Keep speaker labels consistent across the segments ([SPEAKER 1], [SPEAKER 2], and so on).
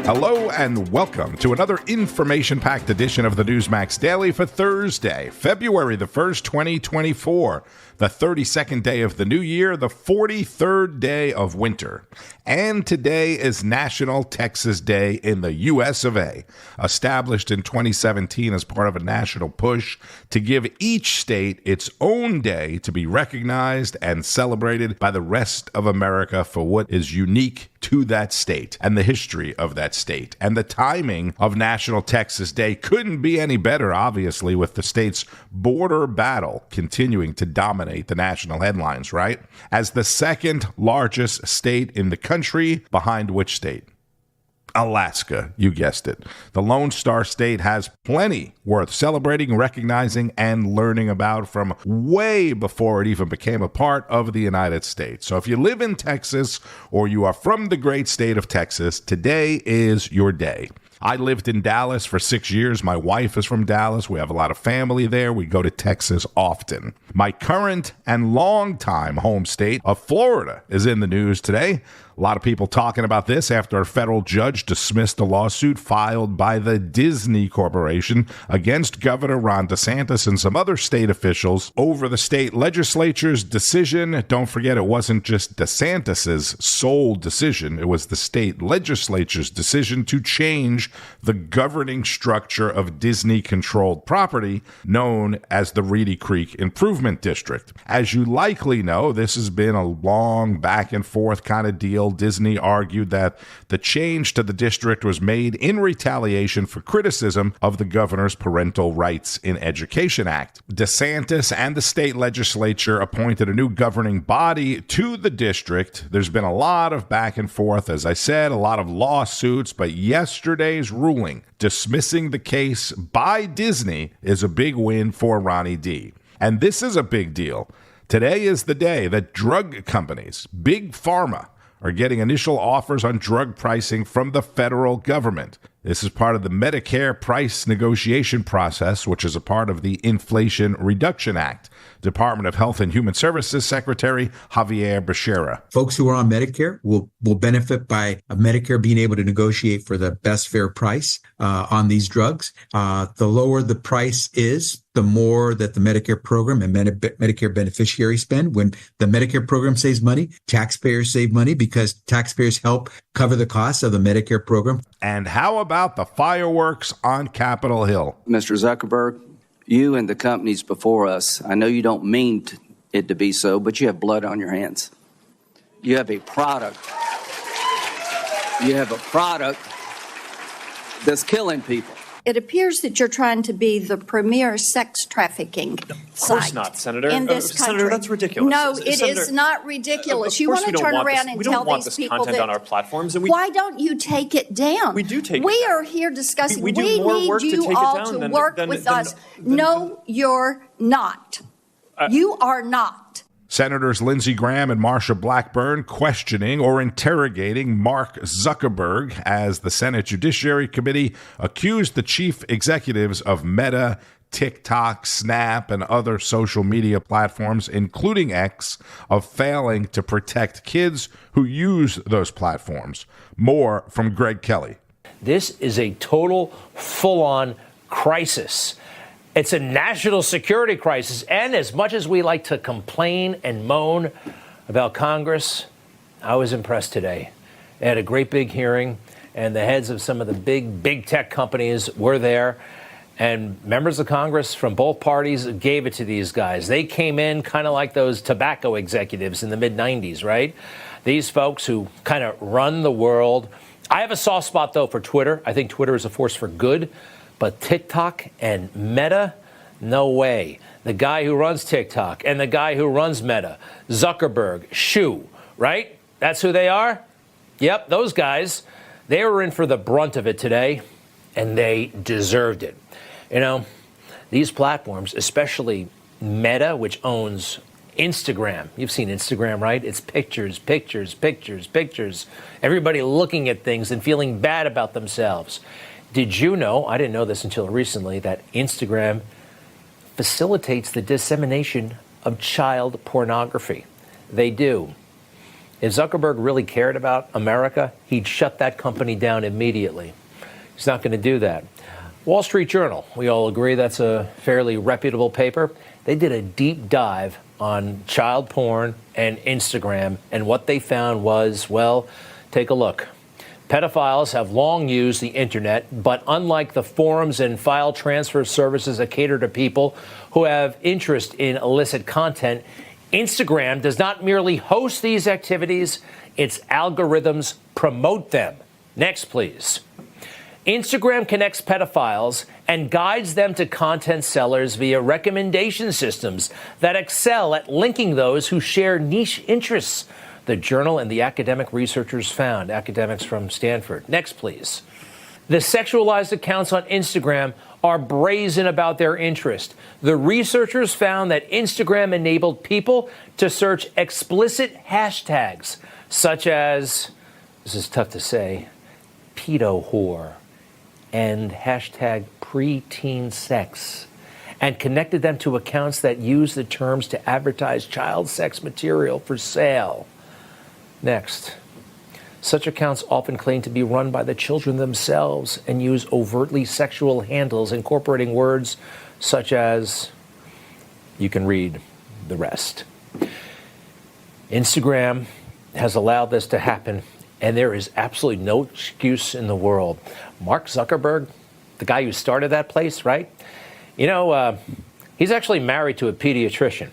[SPEAKER 1] Hello and welcome to another information-packed edition of the NEWSMAX Daily for Thursday, February the 1st, 2024, the 32nd day of the new year, the 43rd day of winter. And today is National Texas Day in the U.S. of A., established in 2017 as part of a national push to give each state its own day to be recognized and celebrated by the rest of America for what is unique to that state and the history of that state. And the timing of National Texas Day couldn't be any better, obviously, with the state's border battle continuing to dominate the national headlines, right? As the second largest state in the country, behind which state? Alaska, you guessed it. The Lone Star State has plenty worth celebrating, recognizing, and learning about from way before it even became a part of the United States. So if you live in Texas or you are from the great state of Texas, today is your day. I lived in Dallas for 6 years. My wife is from Dallas. We have a lot of family there. We go to Texas often. My current and longtime home state of Florida is in the news today. A lot of people talking about this after a federal judge dismissed a lawsuit filed by the Disney Corporation against Governor Ron DeSantis and some other state officials over the state legislature's decision. Don't forget, it wasn't just DeSantis's sole decision. It was the state legislature's decision to change the governing structure of Disney-controlled property known as the Reedy Creek Improvement District. As you likely know, this has been a long back-and-forth kind of deal. Disney argued that the change to the district was made in retaliation for criticism of the governor's Parental Rights in Education Act. DeSantis and the state legislature appointed a new governing body to the district. There's been a lot of back and forth, as I said, a lot of lawsuits, but yesterday's ruling dismissing the case by Disney is a big win for Ronnie D. And this is a big deal. Today is the day that drug companies, Big Pharma, are getting initial offers on drug pricing from the federal government. This is part of the Medicare price negotiation process, which is a part of the Inflation Reduction Act. Department of Health and Human Services Secretary Javier Becerra.
[SPEAKER 2] Folks who are on Medicare will benefit by Medicare being able to negotiate for the best fair price on these drugs. The lower the price is, the more that the Medicare program and Medicare beneficiaries spend. When the Medicare program saves money, taxpayers save money because taxpayers help cover the costs of the Medicare program.
[SPEAKER 1] And how about the fireworks on Capitol Hill?
[SPEAKER 3] Mr. Zuckerberg, you and the companies before us, I know you don't mean it to be so, but you have blood on your hands. You have a product. You have a product that's killing people.
[SPEAKER 4] It appears that you're trying to be the premier sex trafficking site.
[SPEAKER 5] Of course not, Senator.
[SPEAKER 4] In this country.
[SPEAKER 5] Senator, that's ridiculous.
[SPEAKER 4] No, it
[SPEAKER 5] Senator,
[SPEAKER 4] is not ridiculous. You want to turn around and tell these people
[SPEAKER 5] content
[SPEAKER 4] that,
[SPEAKER 5] on our platforms, and
[SPEAKER 4] why don't you take it down?
[SPEAKER 5] We do take it down.
[SPEAKER 4] We are here discussing.
[SPEAKER 5] We
[SPEAKER 4] need you all to work with us. No, you're not. You are not.
[SPEAKER 1] Senators Lindsey Graham and Marsha Blackburn questioning or interrogating Mark Zuckerberg as the Senate Judiciary Committee accused the chief executives of Meta, TikTok, Snap, and other social media platforms, including X, of failing to protect kids who use those platforms. More from Greg Kelly.
[SPEAKER 6] This is a total, full-on crisis. It's a national security crisis. And as much as we like to complain and moan about Congress, I was impressed today. They had a great big hearing, and the heads of some of the big tech companies were there. And members of Congress from both parties gave it to these guys. They came in kind of like those tobacco executives in the mid-90s, right? These folks who kind of run the world. I have a soft spot, though, for Twitter. I think Twitter is a force for good. But TikTok and Meta, no way. The guy who runs TikTok and the guy who runs Meta, Zuckerberg, Shu, right? That's who they are? Yep, those guys. They were in for the brunt of it today, and they deserved it. You know, these platforms, especially Meta, which owns Instagram. You've seen Instagram, right? It's pictures, pictures, pictures, pictures. Everybody looking at things and feeling bad about themselves. Did you know, I didn't know this until recently, that Instagram facilitates the dissemination of child pornography? They do. If Zuckerberg really cared about America, he'd shut that company down immediately. He's not going to do that. Wall Street Journal, we all agree that's a fairly reputable paper. They did a deep dive on child porn and Instagram, and what they found was, well, take a look. Pedophiles have long used the internet, but unlike the forums and file transfer services that cater to people who have interest in illicit content, Instagram does not merely host these activities, its algorithms promote them. Next, please. Instagram connects pedophiles and guides them to content sellers via recommendation systems that excel at linking those who share niche interests, the journal and the academic researchers found, academics from Stanford. Next, please. The sexualized accounts on Instagram are brazen about their interest. The researchers found that Instagram enabled people to search explicit hashtags, such as, this is tough to say, pedo whore, and hashtag preteen sex, and connected them to accounts that use the terms to advertise child sex material for sale. Next. Such accounts often claim to be run by the children themselves and use overtly sexual handles incorporating words such as, you can read the rest. Instagram has allowed this to happen, and there is absolutely no excuse in the world. Mark Zuckerberg, the guy who started that place, right? You know, he's actually married to a pediatrician.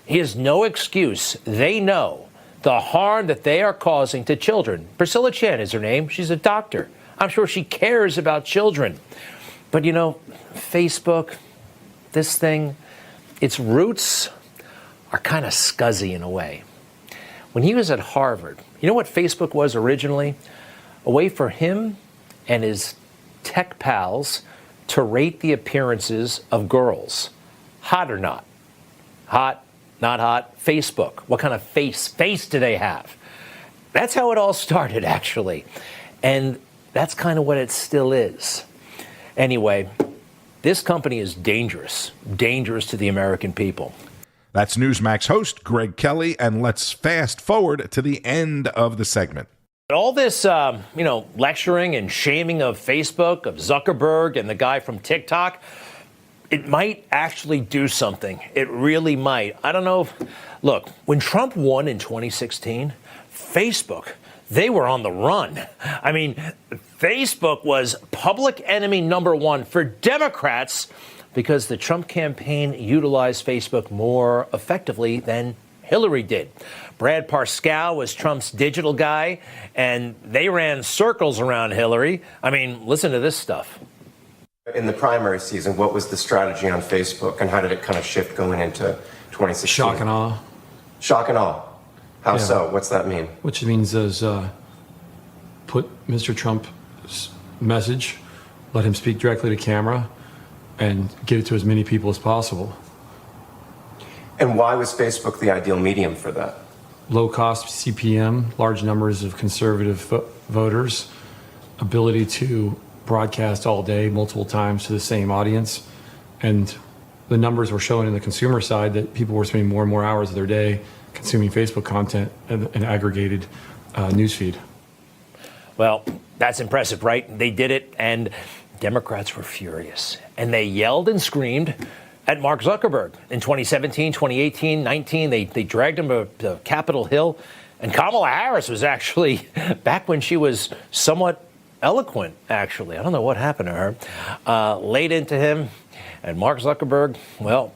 [SPEAKER 6] He has no excuse. They know the harm that they are causing to children. Priscilla Chan is her name. She's a doctor. I'm sure she cares about children. But, you know, Facebook, this thing, its roots are kind of scuzzy in a way. When he was at Harvard, you know what Facebook was originally? A way for him and his tech pals to rate the appearances of girls. Hot or not? Hot, not hot? Facebook. What kind of face do they have? That's how it all started, actually. And that's kind of what it still is. Anyway, this company is dangerous to the American people.
[SPEAKER 1] That's Newsmax host Greg Kelly, and let's fast forward to the end of the segment.
[SPEAKER 6] All this, lecturing and shaming of Facebook, of Zuckerberg, and the guy from TikTok, it might actually do something. It really might. I don't know. Look, when Trump won in 2016, Facebook, they were on the run. I mean, Facebook was public enemy number one for Democrats because the Trump campaign utilized Facebook more effectively than Hillary did. Brad Parscale was Trump's digital guy, and they ran circles around Hillary. I mean, listen to this stuff.
[SPEAKER 7] In the primary season, what was the strategy on Facebook, and how did it kind of shift going into 2016?
[SPEAKER 8] Shock and awe.
[SPEAKER 7] Shock and awe. How so? What's that mean?
[SPEAKER 8] Which means is put Mr. Trump's message, let him speak directly to camera, and get it to as many people as possible.
[SPEAKER 7] And why was Facebook the ideal medium for that?
[SPEAKER 8] Low cost CPM, large numbers of conservative voters, ability to broadcast all day, multiple times to the same audience. And the numbers were showing in the consumer side that people were spending more and more hours of their day consuming Facebook content and aggregated newsfeed.
[SPEAKER 6] Well, that's impressive, right? They did it, and Democrats were furious. And they yelled and screamed at Mark Zuckerberg. In 2017, 2018, 19, they dragged him to Capitol Hill. And Kamala Harris was actually, back when she was somewhat eloquent, actually, I don't know what happened to her, laid into him. And Mark Zuckerberg, well,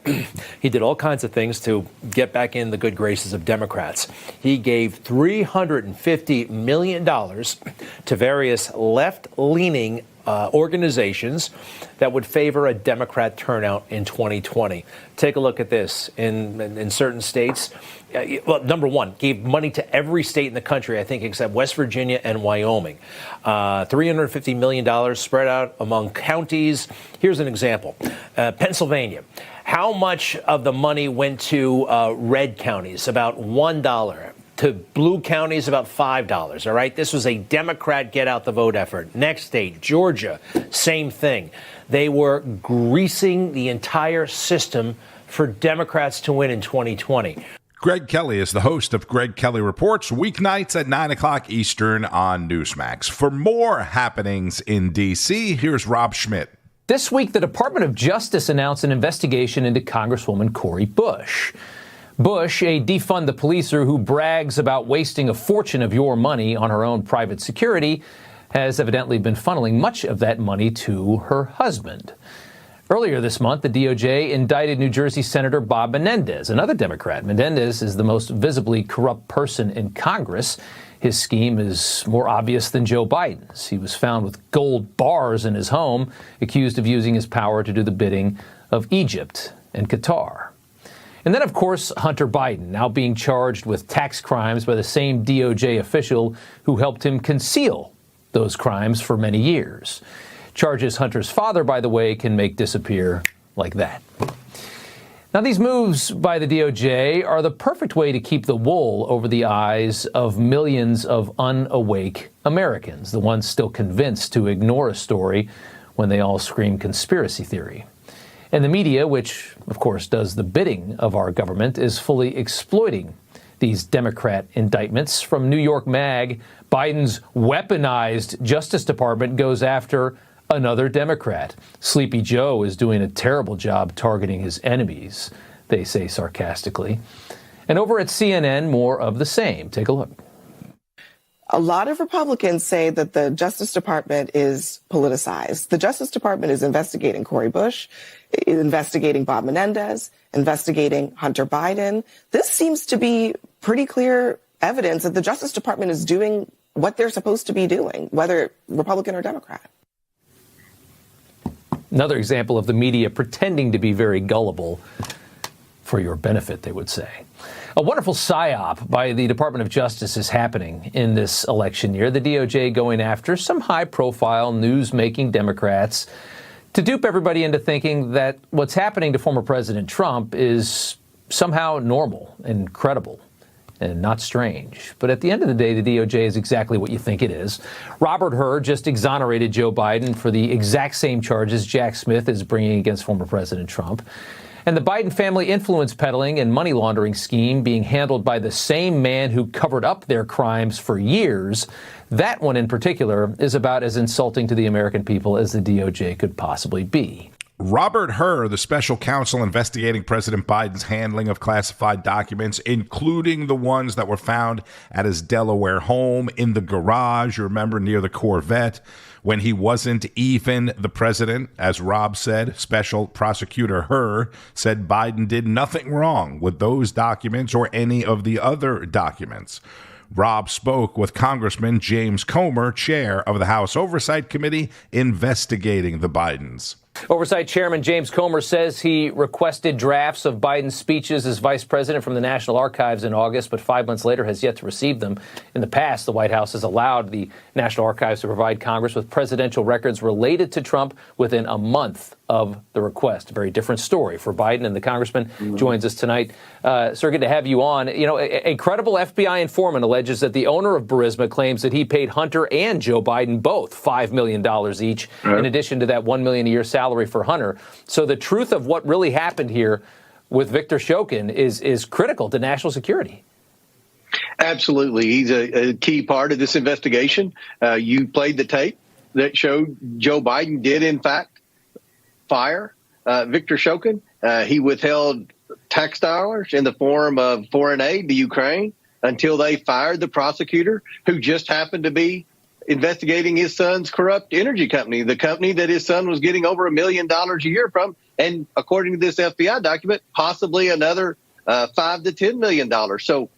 [SPEAKER 6] he did all kinds of things to get back in the good graces of Democrats. He gave $350 million to various left-leaning organizations that would favor a Democrat turnout in 2020. Take a look at this. In certain states, well, number one, gave money to every state in the country, I think, except West Virginia and Wyoming. $350 million spread out among counties. Here's an example. Pennsylvania. How much of the money went to red counties? About $1. To blue counties, about $5, all right? This was a Democrat get-out-the-vote effort. Next state, Georgia, same thing. They were greasing the entire system for Democrats to win in 2020.
[SPEAKER 1] Greg Kelly is the host of Greg Kelly Reports, weeknights at 9 o'clock Eastern on Newsmax. For more happenings in D.C., here's Rob Schmitt.
[SPEAKER 9] This week, the Department of Justice announced an investigation into Congresswoman Cori Bush. Bush, a defund the policer who brags about wasting a fortune of your money on her own private security, has evidently been funneling much of that money to her husband. Earlier this month, the DOJ indicted New Jersey Senator Bob Menendez, another Democrat. Menendez is the most visibly corrupt person in Congress. His scheme is more obvious than Joe Biden's. He was found with gold bars in his home, accused of using his power to do the bidding of Egypt and Qatar. And then, of course, Hunter Biden, now being charged with tax crimes by the same DOJ official who helped him conceal those crimes for many years. Charges Hunter's father, by the way, can make disappear like that. Now, these moves by the DOJ are the perfect way to keep the wool over the eyes of millions of unawake Americans, the ones still convinced to ignore a story when they all scream conspiracy theory. And the media, which, of course, does the bidding of our government, is fully exploiting these Democrat indictments. From New York Mag, Biden's weaponized Justice Department goes after another Democrat. Sleepy Joe is doing a terrible job targeting his enemies, they say sarcastically. And over at CNN, more of the same. Take a look.
[SPEAKER 10] A lot of Republicans say that the Justice Department is politicized. The Justice Department is investigating Cori Bush, investigating Bob Menendez, investigating Hunter Biden. This seems to be pretty clear evidence that the Justice Department is doing what they're supposed to be doing, whether Republican or Democrat.
[SPEAKER 9] Another example of the media pretending to be very gullible for your benefit, they would say. A wonderful psyop by the Department of Justice is happening in this election year. The DOJ going after some high-profile, news-making Democrats to dupe everybody into thinking that what's happening to former President Trump is somehow normal and credible and not strange. But at the end of the day, the DOJ is exactly what you think it is. Robert Hur just exonerated Joe Biden for the exact same charges Jack Smith is bringing against former President Trump. And the Biden family influence peddling and money laundering scheme being handled by the same man who covered up their crimes for years, that one in particular is about as insulting to the American people as the DOJ could possibly be.
[SPEAKER 1] Robert Hur, the special counsel investigating President Biden's handling of classified documents, including the ones that were found at his Delaware home in the garage, you remember, near the Corvette, when he wasn't even the president. As Rob said, Special Prosecutor Hur said Biden did nothing wrong with those documents or any of the other documents. Rob spoke with Congressman James Comer, chair of the House Oversight Committee investigating the Bidens.
[SPEAKER 9] Oversight Chairman James Comer says he requested drafts of Biden's speeches as vice president from the National Archives in August, but 5 months later has yet to receive them. In the past, the White House has allowed the National Archives to provide Congress with presidential records related to Trump within a month of the request. A very different story for Biden, and the congressman joins us tonight. Sir, good to have you on. You know, a credible FBI informant alleges that the owner of Burisma claims that he paid Hunter and Joe Biden both $5 million each, in addition to that $1 million a year salary for Hunter. So the truth of what really happened here with Victor Shokin is critical to national security.
[SPEAKER 11] Absolutely. He's a key part of this investigation. You played the tape that showed Joe Biden did, in fact, fire Victor Shokin. He withheld tax dollars in the form of foreign aid to Ukraine until they fired the prosecutor who just happened to be investigating his son's corrupt energy company, the company that his son was getting over $1 million a year from. And according to this FBI document, possibly another $5 to $10 million. So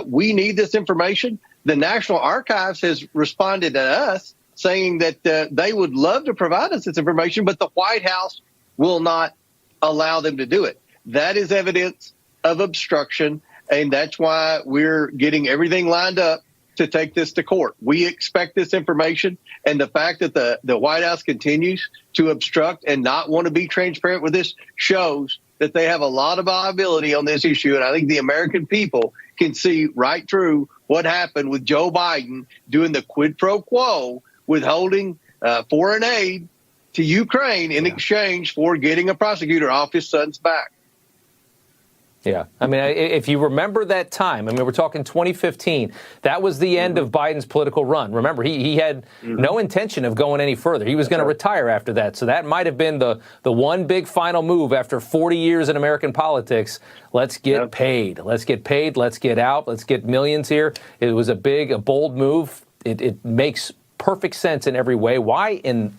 [SPEAKER 11] we need this information. The National Archives has responded to us saying that they would love to provide us this information, but the White House will not allow them to do it. That is evidence of obstruction, and that's why we're getting everything lined up to take this to court. We expect this information, and the fact that the White House continues to obstruct and not want to be transparent with this shows that they have a lot of liability on this issue, and I think the American people can see right through what happened with Joe Biden doing the quid pro quo, withholding foreign aid to Ukraine in exchange for getting a prosecutor off his son's back.
[SPEAKER 9] Yeah. I mean, if you remember that time, I mean, we're talking 2015. That was the end of Biden's political run. Remember, he had no intention of going any further. He was going to retire after that. So that might have been the one big final move after 40 years in American politics. Let's get paid. Let's get paid. Let's get out. Let's get millions here. It was a bold move. It makes perfect sense in every way. Why in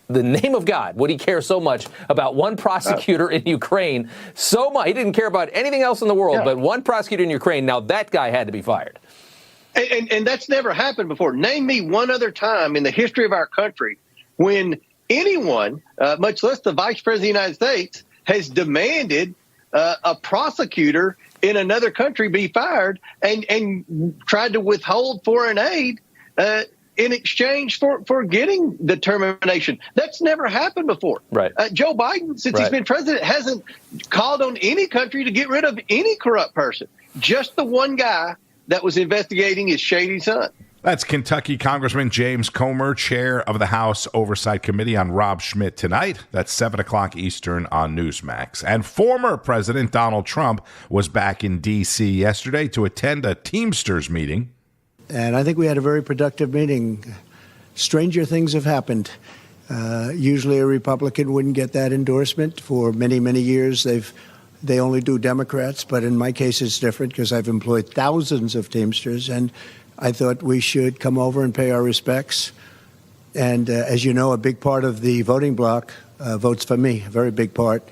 [SPEAKER 9] the name of God would he care so much about one prosecutor in Ukraine? So much. He didn't care about anything else in the world, but one prosecutor in Ukraine. Now that guy had to be fired.
[SPEAKER 11] And that's never happened before. Name me one other time in the history of our country when anyone, much less the vice president of the United States, has demanded a prosecutor in another country be fired and tried to withhold foreign aid in exchange for getting the termination. That's never happened before.
[SPEAKER 9] Right.
[SPEAKER 11] Joe Biden, since he's been president, hasn't called on any country to get rid of any corrupt person. Just the one guy that was investigating his shady son.
[SPEAKER 1] That's Kentucky Congressman James Comer, chair of the House Oversight Committee on Rob Schmitt Tonight. That's 7 o'clock Eastern on Newsmax. And former President Donald Trump was back in D.C. yesterday to attend a Teamsters meeting.
[SPEAKER 12] And I think we had a very productive meeting. Stranger things have happened. Usually a Republican wouldn't get that endorsement. For many, many years, they only do Democrats. But in my case, it's different because I've employed thousands of Teamsters. And I thought we should come over and pay our respects. And as you know, a big part of the voting bloc votes for me, a very big part.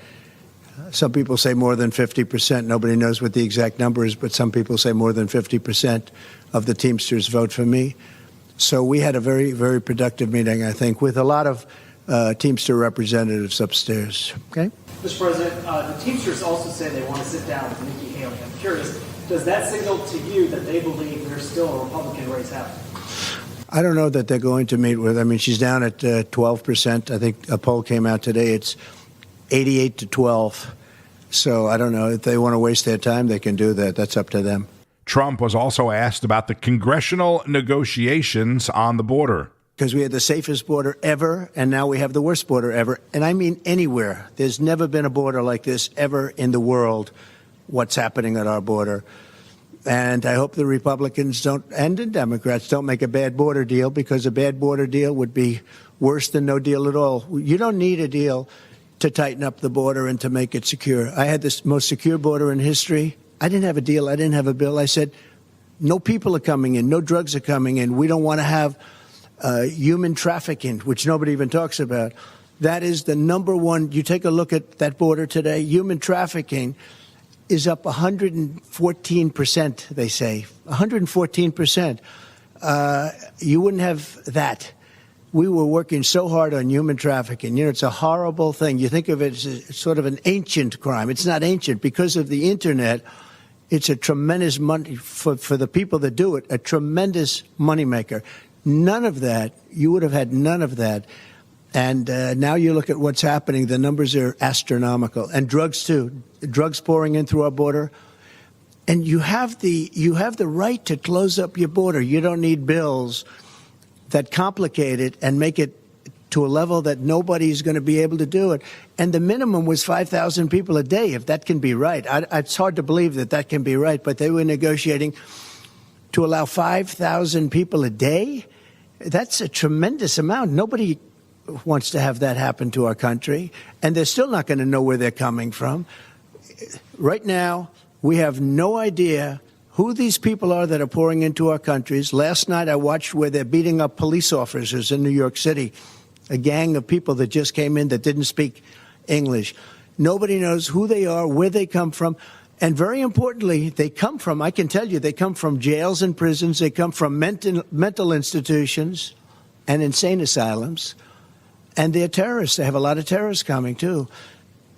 [SPEAKER 12] Some people say more than 50%. Nobody knows what the exact number is, but some people say more than 50% of the Teamsters vote for me. So we had a very, very productive meeting, I think, with a lot of Teamster representatives upstairs. Okay?
[SPEAKER 13] Mr. President, the Teamsters also say they want to sit down with Nikki Haley. I'm curious, does that signal to you that they believe there's still a Republican race happening?
[SPEAKER 12] I don't know that they're going to meet with. I mean, she's down at 12%. I think a poll came out today. It's 88 to 12. So I don't know. If they want to waste their time, they can do that. That's up to them.
[SPEAKER 1] Trump was also asked about the congressional negotiations on the border.
[SPEAKER 12] Because we had the safest border ever, and now we have the worst border ever. And I mean anywhere. There's never been a border like this ever in the world, what's happening at our border. And I hope the Republicans don't, and the Democrats don't make a bad border deal, because a bad border deal would be worse than no deal at all. You don't need a deal to tighten up the border and to make it secure. I had the most secure border in history. I didn't have a deal. I didn't have a bill. I said, no people are coming in. No drugs are coming in. We don't want to have human trafficking, which nobody even talks about. That is the number one. You take a look at that border today. Human trafficking is up 114%, they say. 114%. You wouldn't have that. We were working so hard on human trafficking. You know, it's a horrible thing. You think of it as sort of an ancient crime. It's not ancient. Because of the Internet, it's a tremendous money for the people that do it, a tremendous moneymaker. None of that, you would have had none of that. And now you look at what's happening, the numbers are astronomical. And drugs, too. Drugs pouring in through our border. And you have the right to close up your border. You don't need bills that complicate it and make it to a level that nobody's going to be able to do it. And the minimum was 5,000 people a day, if that can be right. It's hard to believe that can be right, but they were negotiating to allow 5,000 people a day. That's a tremendous amount. Nobody wants to have that happen to our country, and they're still not going to know where they're coming from. Right now, we have no idea who these people are that are pouring into our countries. Last night, I watched where they're beating up police officers in New York City, a gang of people that just came in that didn't speak English. Nobody knows who they are, where they come from. And very importantly, they come from, I can tell you, they come from jails and prisons. They come from mental institutions and insane asylums. And they're terrorists. They have a lot of terrorists coming, too.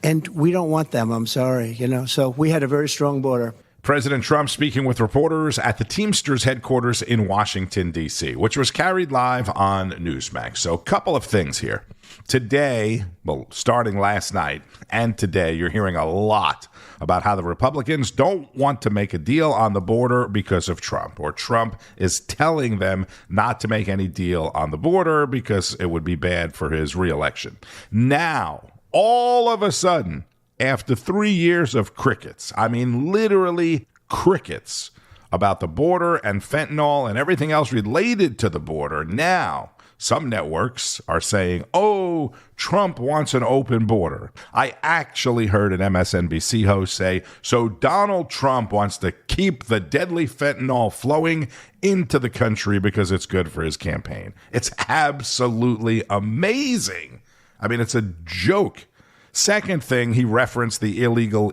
[SPEAKER 12] And we don't want them, I'm sorry, you know. So we had a very strong border.
[SPEAKER 1] President Trump speaking with reporters at the Teamsters headquarters in Washington, D.C., which was carried live on Newsmax. So a couple of things here. Today, well, starting last night and today, you're hearing a lot about how the Republicans don't want to make a deal on the border because of Trump, or Trump is telling them not to make any deal on the border because it would be bad for his reelection. Now, all of a sudden, after 3 years of crickets, I mean literally crickets, about the border and fentanyl and everything else related to the border, now some networks are saying, oh, Trump wants an open border. I actually heard an MSNBC host say, so Donald Trump wants to keep the deadly fentanyl flowing into the country because it's good for his campaign. It's absolutely amazing. I mean, it's a joke. Second thing, he referenced the illegal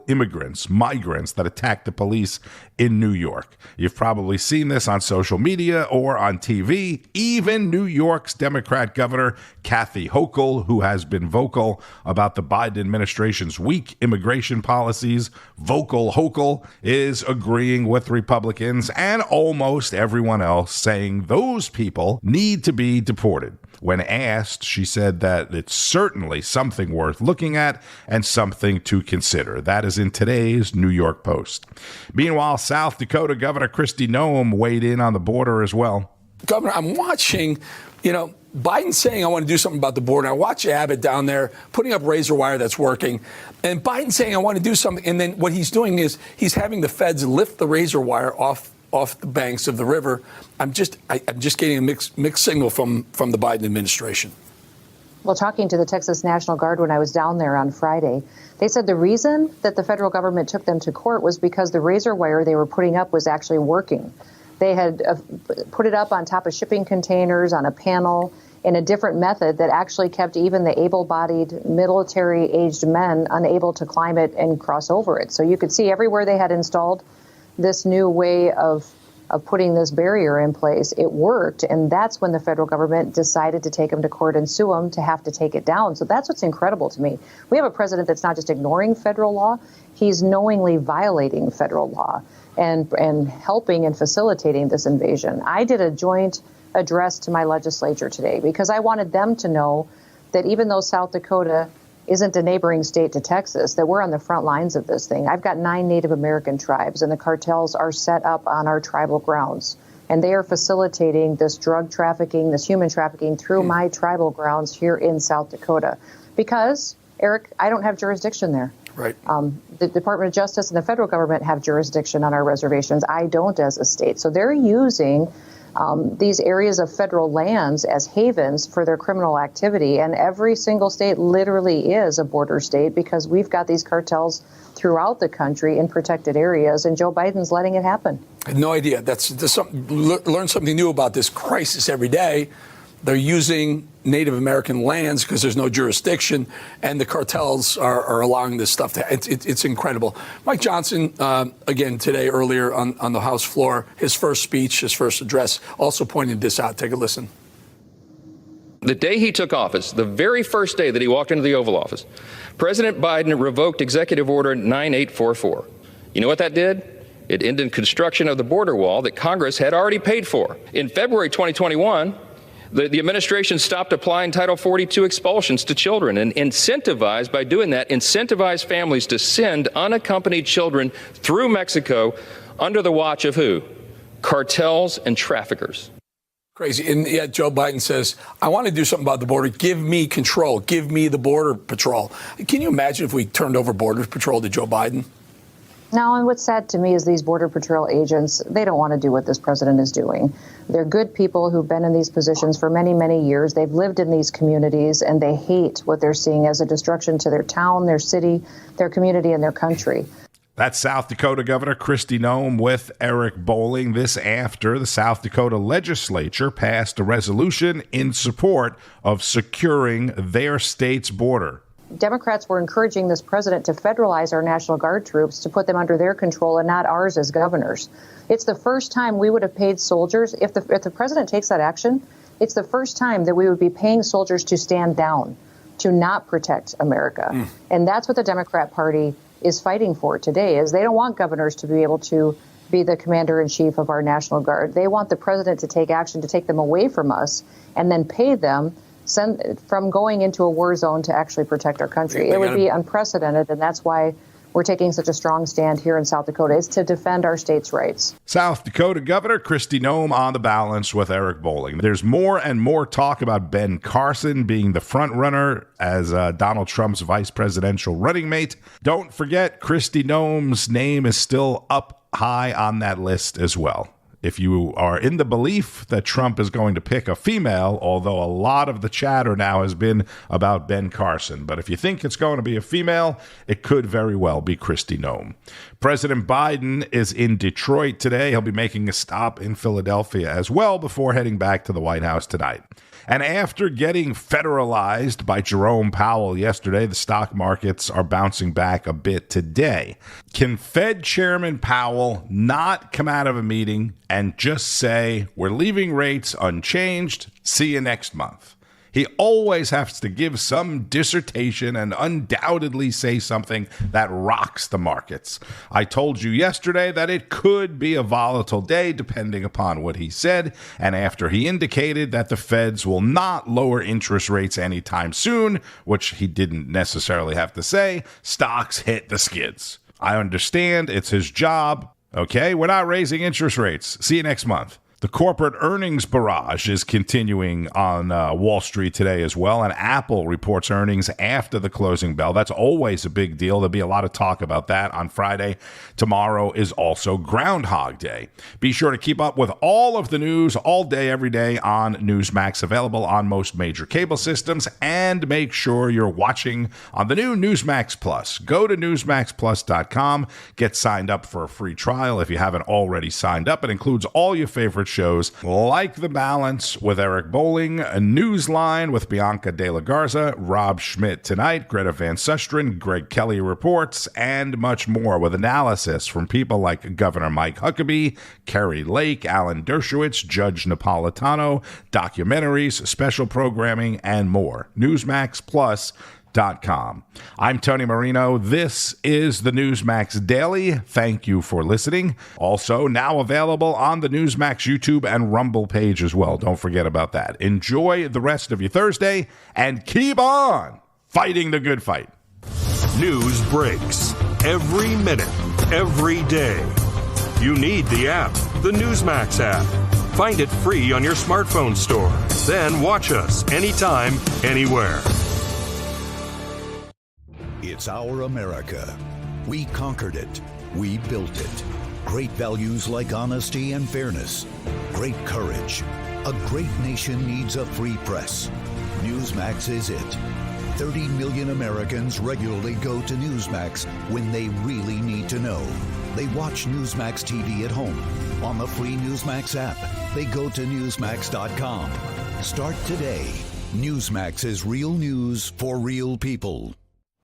[SPEAKER 1] migrants that attacked the police in New York. You've probably seen this on social media or on TV. Even New York's Democrat Governor Kathy Hochul, who has been vocal about the Biden administration's weak immigration policies, vocal Hochul, is agreeing with Republicans and almost everyone else, saying those people need to be deported. When asked, she said that it's certainly something worth looking at and something to consider. That is in today's New York Post. Meanwhile, South Dakota Governor Kristi Noem weighed in on the border as well.
[SPEAKER 14] Governor, I'm watching, Biden saying I want to do something about the border. I watch Abbott down there putting up razor wire that's working. And Biden saying I want to do something. And then what he's doing is he's having the feds lift the razor wire off the banks of the river. I'm just getting a mixed signal from the Biden administration.
[SPEAKER 15] Well, talking to the Texas National Guard when I was down there on Friday, they said the reason that the federal government took them to court was because the razor wire they were putting up was actually working. They had put it up on top of shipping containers on a panel in a different method that actually kept even the able-bodied military-aged men unable to climb it and cross over it. So you could see everywhere they had installed this new way of putting this barrier in place, it worked. And that's when the federal government decided to take them to court and sue them to have to take it down. So that's what's incredible to me. We have a president that's not just ignoring federal law, he's knowingly violating federal law and helping and facilitating this invasion. I did a joint address to my legislature today because I wanted them to know that even though South Dakota isn't a neighboring state to Texas, that we're on the front lines of this thing. I've got 9 Native American tribes, and the cartels are set up on our tribal grounds. And they are facilitating this drug trafficking, this human trafficking through my tribal grounds here in South Dakota. Because, Eric, I don't have jurisdiction there.
[SPEAKER 14] Right.
[SPEAKER 15] The Department of Justice and the federal government have jurisdiction on our reservations. I don't as a state. So they're using these areas of federal lands as havens for their criminal activity. And every single state literally is a border state because we've got these cartels throughout the country in protected areas, and Joe Biden's letting it happen.
[SPEAKER 14] I had no idea. That's learn something new about this crisis every day. They're using Native American lands because there's no jurisdiction, and the cartels are allowing this stuff to. It's incredible. Mike Johnson, again today, earlier on the House floor, his first speech, his first address, also pointed this out. Take a listen.
[SPEAKER 16] The day he took office, the very first day that he walked into the Oval Office, President Biden revoked Executive Order 9844. You know what that did? It ended construction of the border wall that Congress had already paid for. In February 2021, the administration stopped applying Title 42 expulsions to children and incentivized families to send unaccompanied children through Mexico under the watch of who? Cartels and traffickers.
[SPEAKER 14] Crazy. And yet Joe Biden says, I want to do something about the border. Give me control. Give me the border patrol. Can you imagine if we turned over border patrol to Joe Biden?
[SPEAKER 15] No, and what's sad to me is these Border Patrol agents, they don't want to do what this president is doing. They're good people who've been in these positions for many, many years. They've lived in these communities, and they hate what they're seeing as a destruction to their town, their city, their community, and their country.
[SPEAKER 1] That's South Dakota Governor Kristi Noem with Eric Bolling. This after the South Dakota legislature passed a resolution in support of securing their state's border.
[SPEAKER 15] Democrats were encouraging this president to federalize our National Guard troops, to put them under their control and not ours as governors. It's the first time we would have paid soldiers. If the president takes that action, it's the first time that we would be paying soldiers to stand down, to not protect America. And that's what the Democrat Party is fighting for today, is they don't want governors to be able to be the commander in chief of our National Guard. They want the president to take action to take them away from us and then pay them from going into a war zone to actually protect our country. It would be unprecedented, and that's why we're taking such a strong stand here in South Dakota, is to defend our state's rights.
[SPEAKER 1] South Dakota Governor Kristi Noem on The Balance with Eric Bolling. There's more and more talk about Ben Carson being the front runner as Donald Trump's vice presidential running mate. Don't forget, Kristi Noem's name is still up high on that list as well. If you are in the belief that Trump is going to pick a female, although a lot of the chatter now has been about Ben Carson, but if you think it's going to be a female, it could very well be Kristi Noem. President Biden is in Detroit today. He'll be making a stop in Philadelphia as well before heading back to the White House tonight. And after getting federalized by Jerome Powell yesterday, the stock markets are bouncing back a bit today. Can Fed Chairman Powell not come out of a meeting and just say, we're leaving rates unchanged, see you next month? He always has to give some dissertation and undoubtedly say something that rocks the markets. I told you yesterday that it could be a volatile day depending upon what he said, and after he indicated that the Feds will not lower interest rates anytime soon, which he didn't necessarily have to say, stocks hit the skids. I understand it's his job. Okay, we're not raising interest rates. See you next month. The corporate earnings barrage is continuing on Wall Street today as well, and Apple reports earnings after the closing bell. That's always a big deal. There'll be a lot of talk about that on Friday. Tomorrow is also Groundhog Day. Be sure to keep up with all of the news all day, every day on Newsmax, available on most major cable systems, and make sure you're watching on the new Newsmax Plus. Go to NewsmaxPlus.com, get signed up for a free trial if you haven't already signed up. It includes all your favorite shows like The Balance with Eric Bolling, a Newsline with Bianca De La Garza, Rob Schmitt Tonight, Greta Van Susteren, Greg Kelly Reports, and much more with analysis from people like Governor Mike Huckabee, Kerry Lake, Alan Dershowitz, Judge Napolitano, documentaries, special programming, and more. NewsmaxPlus.com. I'm Tony Marino. This is the Newsmax Daily. Thank you for listening. Also, now available on the Newsmax YouTube and Rumble page as well. Don't forget about that. Enjoy the rest of your Thursday and keep on fighting the good fight.
[SPEAKER 17] News breaks every minute, every day. You need the app, the Newsmax app. Find it free on your smartphone store. Then watch us anytime, anywhere.
[SPEAKER 18] It's our America. We conquered it. We built it. Great values like honesty and fairness. Great courage. A great nation needs a free press. Newsmax is it. 30 million Americans regularly go to Newsmax when they really need to know. They watch Newsmax TV at home. On the free Newsmax app, they go to Newsmax.com. Start today. Newsmax is real news for real people.